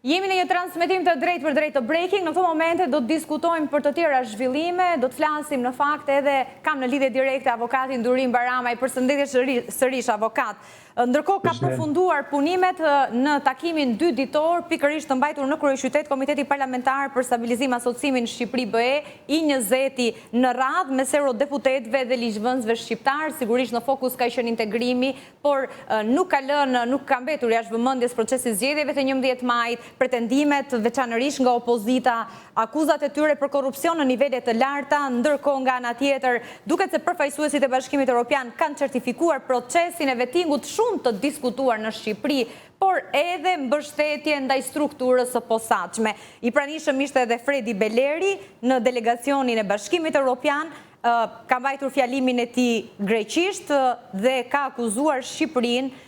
Jemi në një transmetim të drejt për drejt të breaking. Në këto momente do të diskutojmë për të tjera zhvillime, do të flasim në fakt edhe kam në lidhje direkte avokatin Durim Baramaj, përshëndetje sërish avokat. Ndërkohë ka përfunduar punimet në takimin 2 ditor, pikërisht të mbajtur në kryeqytet Komiteti Parlamentar për Stabilizim Asociimin Shqipëri BE, i 20 në radhë mes eurodeputetëve dhe ligjvënësve shqiptar. Sigurisht në fokus ka qenë integrimi, por nuk ka mbetur jashtë vëmendjes procesi zgjedhjeve të 11 majit, pretendimet veçanërisht nga opozita, akuzat e tyre për korrupsion në nivele të larta, ndërkohë nga ana tjetër duket se përfaqësuesit e Bashkimit Evropian kanë certifikuar procesin e vettingut shumë të diskutuar në Shqipëri, por edhe mbështetje ndaj strukturës së posaçme. I pranishëm ishte edhe Fredi Beleri në delegacionin e Bashkimit Evropian, ka mbajtur fjalimin e tij greqisht dhe ka akuzuar Shqipërinë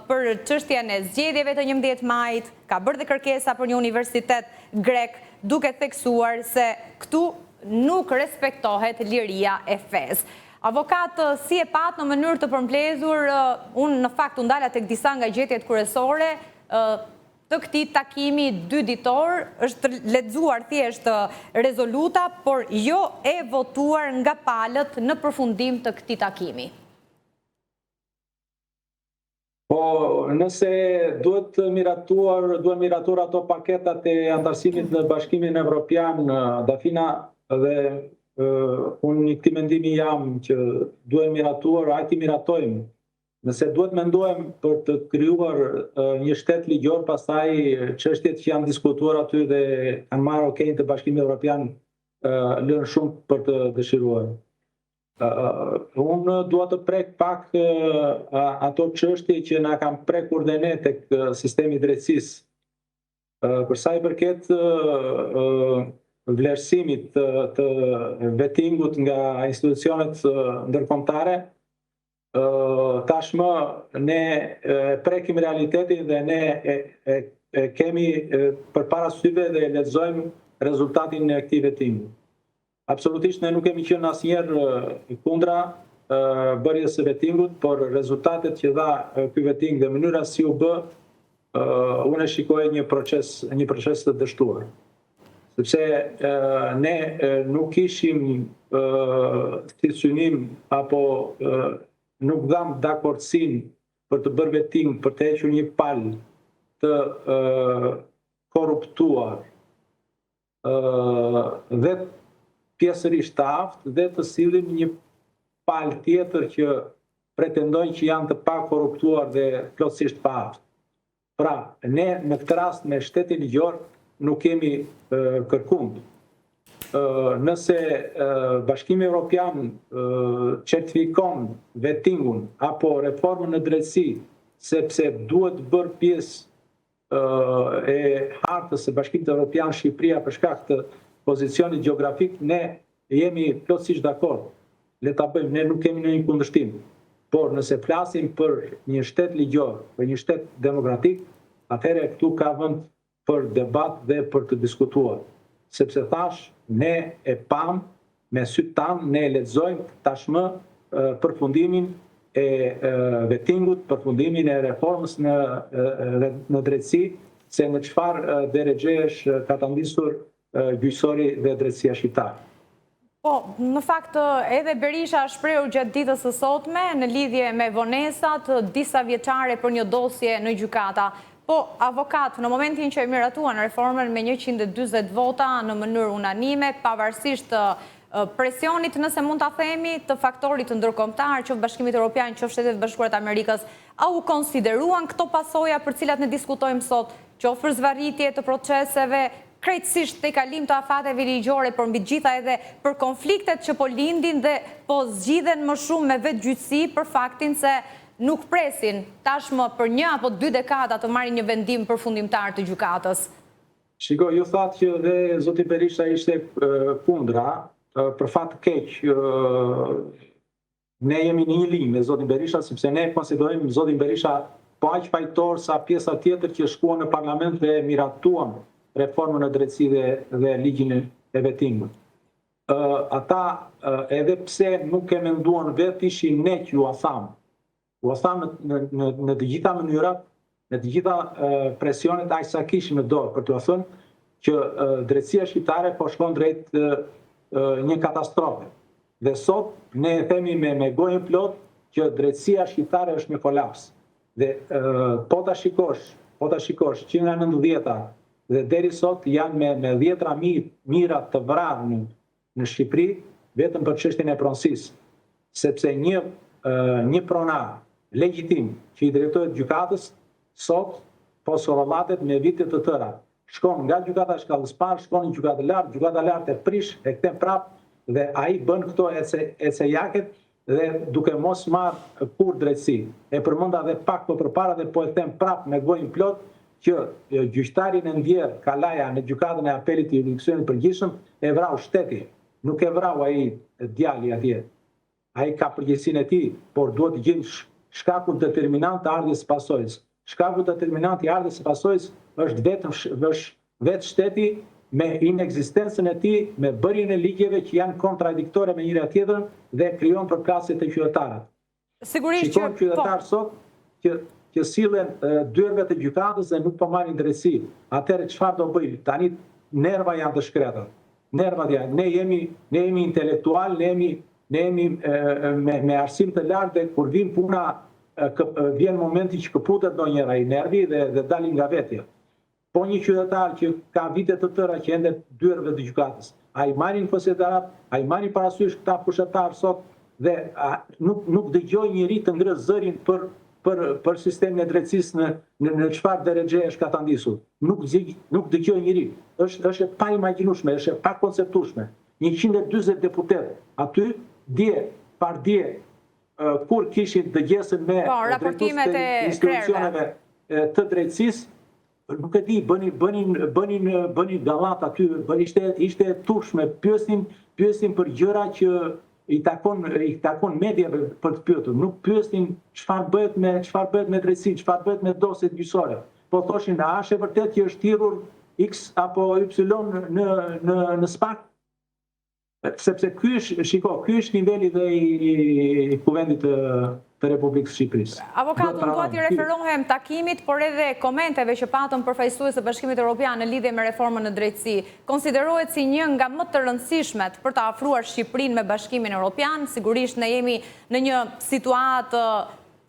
për çështjen e zgjedhjeve të 11 majit, ka bërë dhe kërkesa për një universitet grek, duke theksuar se këtu nuk respektohet liria e fesë. Avokat, si e pat në mënyrë të përmbledhur, unë në fakt u ndala tek disa nga gjetjet kryesore të këtij takimi 2 ditor, është lexuar thjesht rezoluta, por jo e votuar nga palët në përfundim të këtij takimi. Po, nëse duhet miratuar ato paketat e antarësimit në Bashkimin Evropian, Dafina, dhe unë një këti mendimi jam që duhet miratuar, hajti miratojmë. Nëse duhet mendojmë për të krijuar një shtet ligjor, pastaj çështjet që janë diskutuar aty dhe kanë marrë okejin të Bashkimit Evropian lënë shumë për të dëshiruar. Unë dua të prek pak ato çështje që na kanë prekur dhe ne tek sistemi i drejtësisë. Për sa i përket vlerësimit të vettingut nga institucionet ndërkombëtare, tashmë ne prekim realitetin dhe ne kemi përpara syve dhe lexojmë rezultatin e këtij vettingu. Absolutisht ne nuk kemi qenë asnjëherë kundra bërjes së vettingut, por rezultatet që dha ky vetting dhe mënyra si u bë, unë e shikoj një proces të dështuar. Sepse ne nuk kishim si synim apo nuk dham dakordsinë për të bërë vetting, për të hequr një palë të korruptuar dhe pjesërisht të aftë dhe të sillim një palë tjetër që pretendojnë që janë të pa korruptuar dhe plotësisht pa aftë. Pra, ne në këtë rast me shtetin ligjor nuk kemi kërkund. Nëse Bashkimi Evropian certifikon vettingun apo reformën në drejtësi, sepse duhet bërë pjesë e hartës së Bashkimit Evropian Shqipëria për shkak të pozicionit gjeografik, ne jemi plotësisht dakord. Le ta bëjmë, ne nuk kemi ndonjë kundërshtim. Por nëse flasim për një shtet ligjor, për një shtet demokratik, atëherë këtu ka vend për debat dhe për të diskutuar. Sepse thash, ne e pam me sytë tanë, ne e lexojmë tashmë përfundimin e vettingut, përfundimin e reformës në drejtësi, se në çfarë drejtësh ka ta ndisur gjyqësori dhe drejtësia shqiptare. Po, në fakt edhe Berisha shprehur gjatë ditës së sotme në lidhje me vonesat disa vjeçare për një dosje në gjykata. Po, avokat, në momentin që e miratuan reformën me 140 vota në mënyrë unanime, pavarësisht presionit, nëse mund ta themi, të faktorit ndërkombëtar, qoftë Bashkimit Evropian, qoftë Shtetet Bashkuara të Amerikës, a u konsideruan këto pasoja për cilat ne diskutojmë sot, qoftë për zvarritje të proceseve, krejtësisht të kalim të afateve ligjore, por mbi gjitha edhe për konfliktet që po lindin dhe po zgjidhen më shumë me vetë gjyqësi për faktin se nuk presin tashmë për 1 apo 2 dekada të marrin një vendim përfundimtar të gjykatës. Shiko, ju thatë që dhe zoti Berisha ishte kundra, për fat keq, ne jemi në një linjë me zotin Berisha, sepse ne konsiderojmë zotin Berisha po aq fajtor sa pjesa tjetër që shkuan në parlament dhe miratuan reformën e drejtësi dhe ligjin e vettingut. Ata, edhe pse nuk e menduan vetë, ishin ne që ju a thamë. U a thamë në të gjitha mënyrat në të gjitha presionet aq sa kishim në dorë për t'u thënë që drejtësia shqiptare po shkon drejt një katastrofe. Dhe sot ne themi me gojën plot që drejtësia shqiptare është në kolaps. Dhe po ta shikosh që nga 90-ta dhe deri sot janë me 10 mira të vrarë në Shqipëri vetëm për çështjen e pronësisë. Sepse një pronar legjitim që i drejtohet gjykatës sot po sorrollatet me vite të tëra. Shkon nga gjykata e shkallës parë, shkon në gjykata lart e prish, e kthen prap dhe ai bën këto ecejaket dhe duke mos marrë kur drejtësi. E përmenda edhe pak më përpara dhe po e them prap me gojën plot që gjyqtari në Ndjer Kalaja në gjykatën e apelit të jurisdiksionit përgjithshëm e vrau shteti. Nuk e vrau ai djali atje. Ai ka përgjegjësinë e tij, por duhet të gjejmë shkakun determinant të ardhjes së pasojës. Shkaku determinant i ardhjes së pasojës është vetë shteti me inekzistencën e tij, me bërjen e ligjeve që janë kontradiktore me njëra tjetrën dhe krijon përplasje të qytetarët. Sigurisht që qytetarë sot që sillen dyerve të gjykatës dhe nuk po marrin drejtësi. Atëherë çfarë do bëjmë? Tani nerva janë të shkretur. Nervat janë. Ne jemi intelektual, ne jemi me arsim të lartë dhe kur vin puna vjen momenti që këputet ndonjëra i nervi dhe dalin nga vetja. Po një qytetar që ka vite të tëra që ende dyerve të gjykatës, ai marrin konsiderat, ai marrin parasysh këta pushtetarë sot dhe nuk dëgjoj njëri të ngrë zërin për sistemin e drejtësisë në çfarë drejtëje është ka ta ndisur. Nuk dëgjoj njëri. Është pa imagjinueshme, është pa konceptueshme. 140 deputet aty dje kur kishin dëgjesën me raportimet e institucioneve të drejtësisë, nuk e di, bënin gallat aty, ishte turshme, pyesin për gjëra që i takon mediave për të pyetur. Nuk pyesin çfarë bëhet me drejtësinë, çfarë bëhet me dosjet gjyqësore. Po thoshin, a është e vërtet që është thirrur X apo Y në SPAK? Sepse ky është niveli dhe i kuvendit të Republikës Shqipërisë. Avokat, unë duhet i referohem takimit, por edhe komenteve që patëm përfaqësues të Bashkimit Evropian në lidhje me reformën në drejtësi. Konsiderohet si një nga më të rëndësishmet për të afruar Shqipërinë me Bashkimin Evropian. Sigurisht ne jemi në një situatë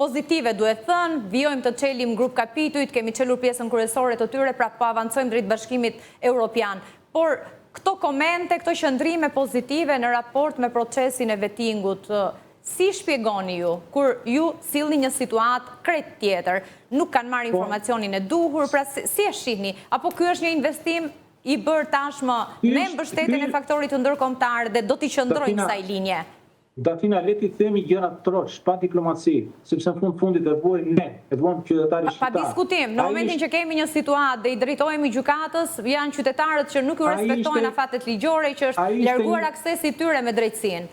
pozitive, duhet thënë, vijojmë të çelim grup kapitujt, kemi çelur pjesën kryesore të tyre, pra po avancojmë drejt Bashkimit Evropian. Por këto komente, këto qëndrime pozitive në raport me procesin e vettingut, si shpjegoni ju, kur ju sillni një situatë krejt tjetër, nuk kanë marrë informacionin e duhur, pra si e shihni? Apo ky është një investim i bërë tashmë me mbështetjen e faktorit të ndërkombëtar dhe do t'i qëndrojnë kësaj linje? Datina, le t'i themi gjërat troç, pa diplomaci, sepse në fundit e vuajmë qytetarit shqiptar. Pa diskutim, në momentin që kemi një situatë dhe i drejtohemi gjykatës, janë qytetarët që nuk ju respektojnë afatet ligjore, që është larguar aksesi tyre me drejtësinë.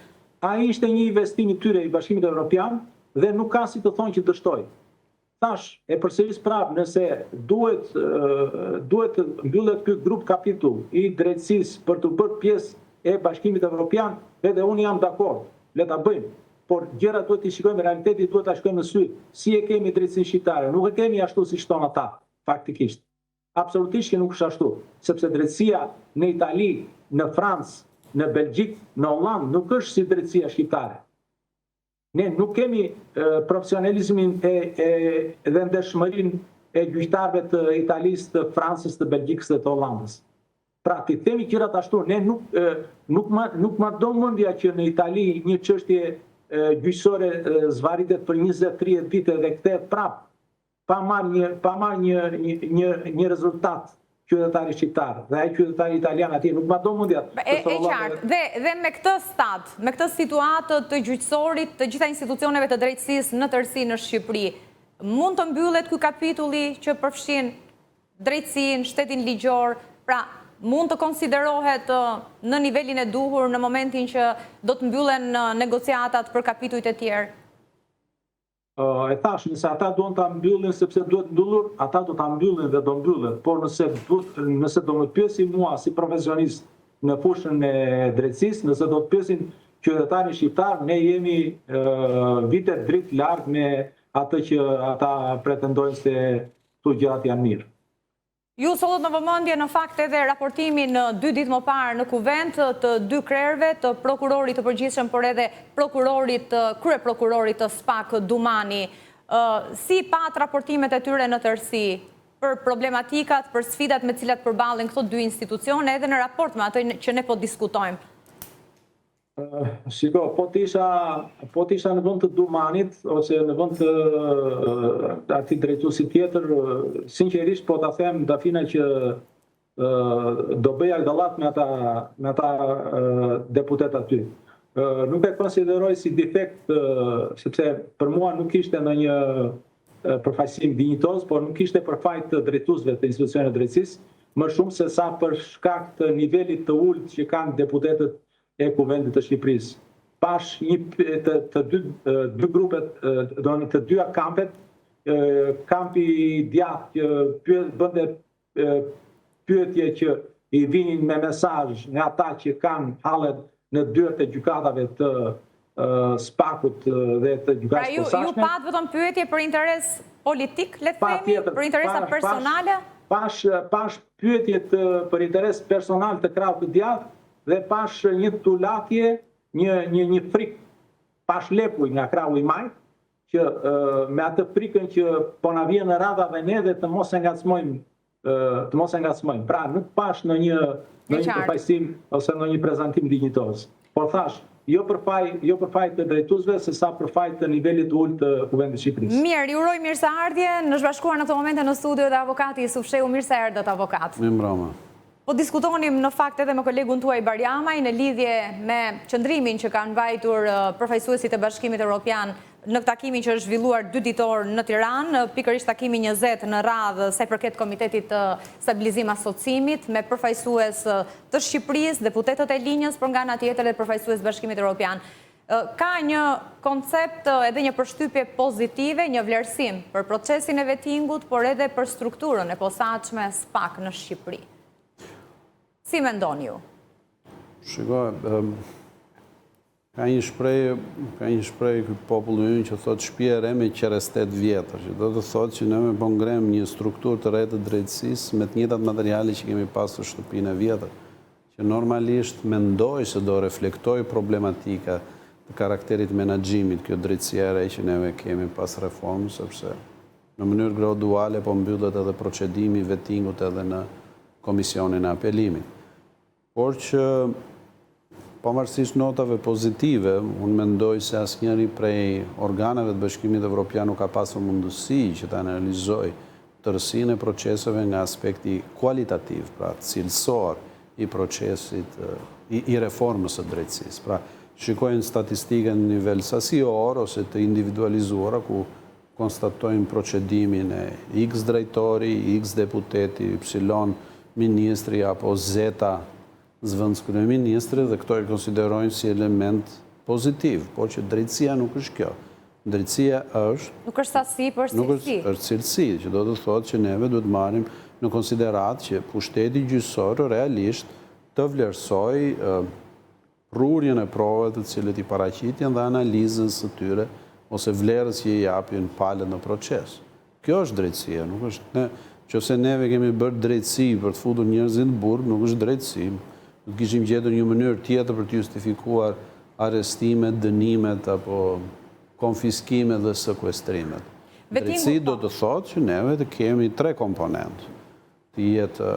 Ai ishte një investim i tyre i Bashkimit Evropian dhe nuk ka si të thonë që dështoj. Tash, e përsëris prapë, nëse duhet të mbyllet ky grup kapitull i drejtësisë për të bërë pjesë e Bashkimit Evropian, edhe unë jam dakord. Le ta bëjmë, por gjërat duhet t'i shikojmë, realiteti duhet ta shikojmë në sy. Si e kemi drejtësinë shqiptare? Nuk e kemi ashtu si shton ata, faktikisht. Absolutisht që nuk është ashtu, sepse drejtësia në Itali, në Francë, në Belgjik, në Holland, nuk është si drejtësia shqiptare. Ne nuk kemi profesionalizmin dhe ndershmërinë e gjyqtarëve të Italisë, të Francës, të Belgjikës dhe të Hollandës. Pra, ti themi gjërat ashtu, ne nuk ma do mendja që në Itali një çështje gjyqësore zvaritet për 20-30 vite dhe kthehet prap pa marrë një rezultat qytetari shqiptar dhe ai qytetari italian atje nuk ma do mendja. E qartë, dhe me këtë stat, me këtë situatë të gjyqësorit, të gjitha institucioneve të drejtësisë në tërësi në Shqipëri, mund të mbyllet ky kapitulli që përfshin drejtësinë, shtetin ligjor, pra mund të konsiderohet në nivelin e duhur në momentin që do të mbyllen negociatat për kapitujt e tjerë? E thash, nëse ata duan ta mbyllin sepse duhet mbyllur, ata do ta mbyllin dhe do mbyllen. Por nëse do më pyesin mua si profesionist në fushën e drejtësisë, nëse do të pyesin qytetarin shqiptar, ne jemi vite dritë larg me atë që ata pretendojnë se këto gjërat janë mirë. Ju sollët në vëmendje në fakt edhe raportimin 2 ditë më parë në kuvent të 2 krerëve, të prokurorit të përgjithshëm, por edhe kryeprokurorit të SPAK Dumani. Si pat raportimet e tyre në tërësi për problematikat, për sfidat me cilat përballen këto 2 institucione edhe në raport me ato që ne po diskutojmë? Shiko, po t'isha në vend të Dumanit ose në vend të atij drejtuesi tjetër, sinqerisht po ta them Dafina që do bëja gallat me ata deputet aty. Nuk e konsideroj si defekt, sepse për mua nuk ishte ndonjë përfaqësim dinjitoz, por nuk ishte përfaqë të drejtuesve të institucioneve drejtësisë, më shumë se sa për shkak të nivelit të ulët që kanë deputetët e Kuvendit të Shqipërisë. Pash të dy grupet, të dyja kampet, kampi djathtë që bënde pyetje që i vinin me mesazh nga ata që kanë hallet në dyert e gjykatave të SPAK-ut dhe të gjykatës posaçme. Ju pat vetëm pyetje për interes politik, le të themi, për interesa personale? Pash pyetje për interes personal të krahut të djathtë dhe pash një tulatje, një frikë, pash lekuj nga krahu i majt, që me atë frikën që po na vjen në radhave ne dhe të mos e ngacmojmë. Pra nuk pash në një përfaqësim ose në një prezantim dinjitoz. Por thash, jo për faj të drejtuesve, se sa për faj të nivelit ulët të Kuvendit të Shqipërisë. Mirë, ju uroj mirëseardhje, në zhbashkuar në këto momente në studio dhe avokati Jusuf Shehu. Mirëseardhët, avokat. Mirëmbrëma. Po diskutonim në fakt edhe me kolegun tuaj Barjamaj në lidhje me qëndrimin që kanë mbajtur përfaqësuesit e Bashkimit Evropian në takimin që është zhvilluar 2 ditor në Tiranë, pikërisht takimi 20 në radhë sa i përket Komitetit të Stabilizim Asocimit, me përfaqësues të Shqipërisë, deputetët e linjës, por nga ana tjetër edhe përfaqësues Bashkimit Evropian. Ka një koncept edhe një përshtypje pozitive, një vlerësim për procesin e vettingut, por edhe për strukturën e posaçme SPAK në Shqipëri. Si mendoni ju? Shikoj, ka një shprehje ky populli ynë që thotë shtëpia e re me qerestet vjetër, që do të thotë që ne po ngrem një strukturë të re të drejtësisë me të njëjtat materiale që kemi pasur shtëpinë e vjetër, që normalisht mendoj se do reflektoj problematika të karakterit menaxhimit kjo drejtësia e re që neve kemi pas reformës, sepse në mënyrë graduale po mbyllet edhe procedimi i vettingut edhe në Komisionin e Apelimit. Por që pavarësisht notave pozitive, unë mendoj se asnjëri prej organeve të Bashkimit Evropian nuk ka pasur mundësi që ta analizoj tërësinë e proceseve nga aspekti kualitativ, pra cilësor i procesit i reformës së drejtësisë. Pra, shikojnë statistikën në nivel sasior ose të individualizuara ku konstatojnë procedimin e X drejtori, X deputeti, Y ministri apo Z zëvendës kryeministri dhe këto e konsiderojnë si element pozitiv, por që drejtësia nuk është kjo. Drejtësia është... Nuk është sasi, por cilësi. Nuk është cilësi, që do të thotë që neve duhet marrim në konsiderat që pushteti gjyqësor realisht të vlerësoj prurjen e provave të cilët i paraqitjen dhe analizën së tyre ose vlerës që i japin palët në proces. Kjo është drejtësia, nuk është... Qëse neve kemi bërë drejtësi për të futur njerëzit në burg, nuk është drejtësi. Nuk kishim gjetur një mënyrë tjetër për të justifikuar arrestimet, dënimet apo konfiskimet dhe sekuestrimet. Drejtësi do të thotë që neve të kemi 3 komponentë. Të jetë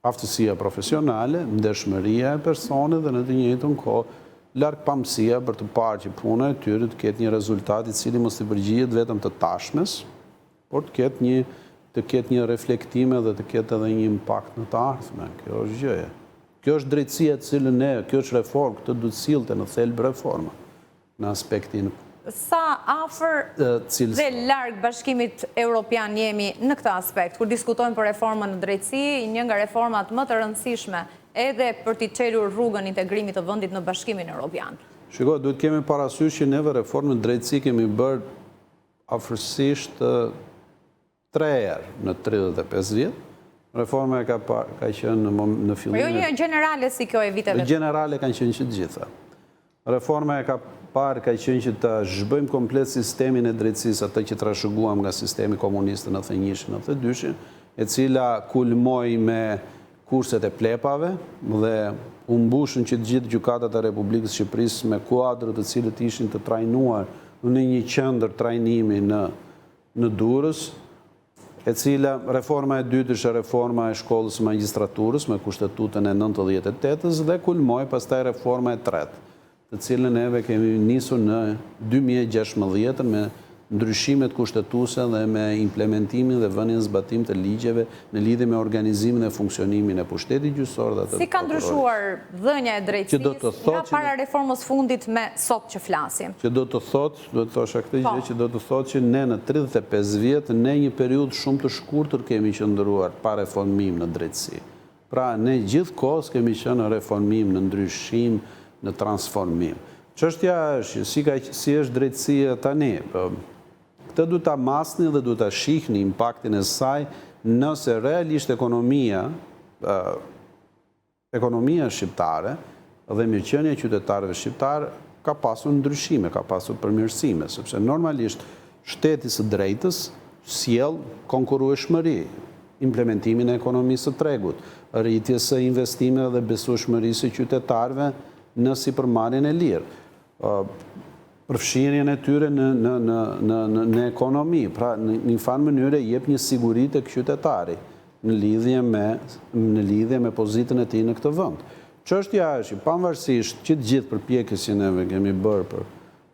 aftësia profesionale, ndershmëria e personit dhe në të njëjtën kohë largpamësia për të parë që puna e tyre të ketë një rezultat i cili mos të përgjihet vetëm të tashmes, por të ketë një reflektime dhe të ketë edhe një impakt në të ardhmen. Kjo është gjëja. Kjo është drejtësia të cilën ne, kjo është reformë, këtë duhet sillte në thelb reforma, në aspektin Sa afër dhe larg Bashkimit Evropian jemi në këtë aspekt, kur diskutojmë për reformën në drejtësi, një nga reformat më të rëndësishme edhe për t'i çelur rrugën integrimit të vendit në Bashkimin Evropian? Shiko, duhet kemi parasysh që neve reformën në drejtësi kemi bërë afërsisht 3 herë në 35 vjet. Reforma ka qenë në fillim. Po jo një generale si kjo e viteve. Generale kanë qenë që të gjitha. Reforma e ka parë ka qenë që të zhbëjmë komplet sistemin e drejtësisë, atë që trashëguam nga sistemi komunist në 91-92, e cila kulmoi me kurset e plepave dhe u mbushën që të gjithë gjykatat e Republikës Shqipërisë me kuadrë të cilët ishin të trajnuar në një qendër trajnimi në Durrës, e cila reforma e dytë është reforma e shkollës magjistraturës me kushtetutën e 98-s dhe kulmoi pastaj reforma e tretë, të cilën neve kemi nisur në 2016 me ndryshimet kushtetuese dhe me implementimin dhe vënien zbatim të ligjeve në lidhje me organizimin dhe funksionimin e pushtetit gjyqësor dhe të Si ka ndryshuar dhënia e drejtësisë nga para reformës fundit me sot që flasim? Që do të thosha këtë gjë, që do të thotë që ne në 35 vjet në një periudhë shumë të shkurtër kemi qëndruar pa reformim në drejtësi. Pra ne gjithkohës kemi qenë në reformim, në ndryshim, në transformim. Çështja është si është drejtësia tani. Këtë du ta masni dhe du ta shihni impaktin e saj nëse realisht ekonomia shqiptare dhe mirëqenia e qytetarëve shqiptar ka pasur ndryshime, ka pasur përmirësime, sepse normalisht shteti së drejtës sjell konkurrueshmëri, implementimin e ekonomisë së tregut, rritjes së investimeve dhe besueshmërisë së qytetarëve në sipërmarrjen e lirë, përfshirjen e tyre në ekonomi, pra në një farë mënyrë jep një siguri tek qytetari në lidhje me pozitën e tij në këtë vend. Çështja është, pavarësisht që të gjithë përpjekjes që ne kemi bërë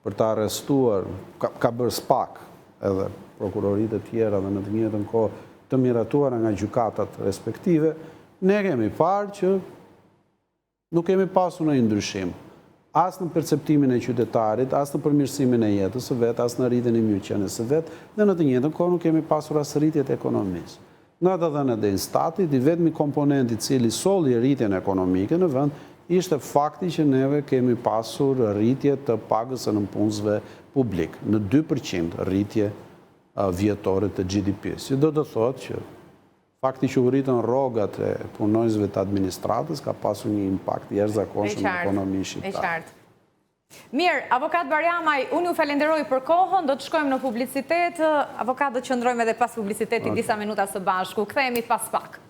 për të arrestuar, ka bërë SPAK edhe prokuroritë e tjera dhe në të njëjtën kohë të miratuara nga gjykatat respektive, ne kemi parë që nuk kemi pasur ndonjë ndryshim. As në perceptimin e qytetarit, as në përmirësimin e jetës së vet, as në rritjen e mirëqenies së vet, dhe në të njëjtën kohë nuk kemi pasur as rritje të ekonomisë. Nga të dhënat e Instatit, i vetmi komponent i cili solli rritjen ekonomike në vend ishte fakti që neve kemi pasur rritje të pagës së nëpunësve publik, në 2% rritje vjetore të GDP-s. Që do të thotë që fakti që u rritën rrogat e punonjësve të administratës ka pasur një impakt jashtëzakonshëm në ekonominë shqiptare. Mirë, avokat Bariamaj, unë ju falenderoj për kohën, do të shkojmë në publicitet, avokat do të qëndrojmë edhe pas publicitetit disa minuta së bashku. Kthehemi pas pak.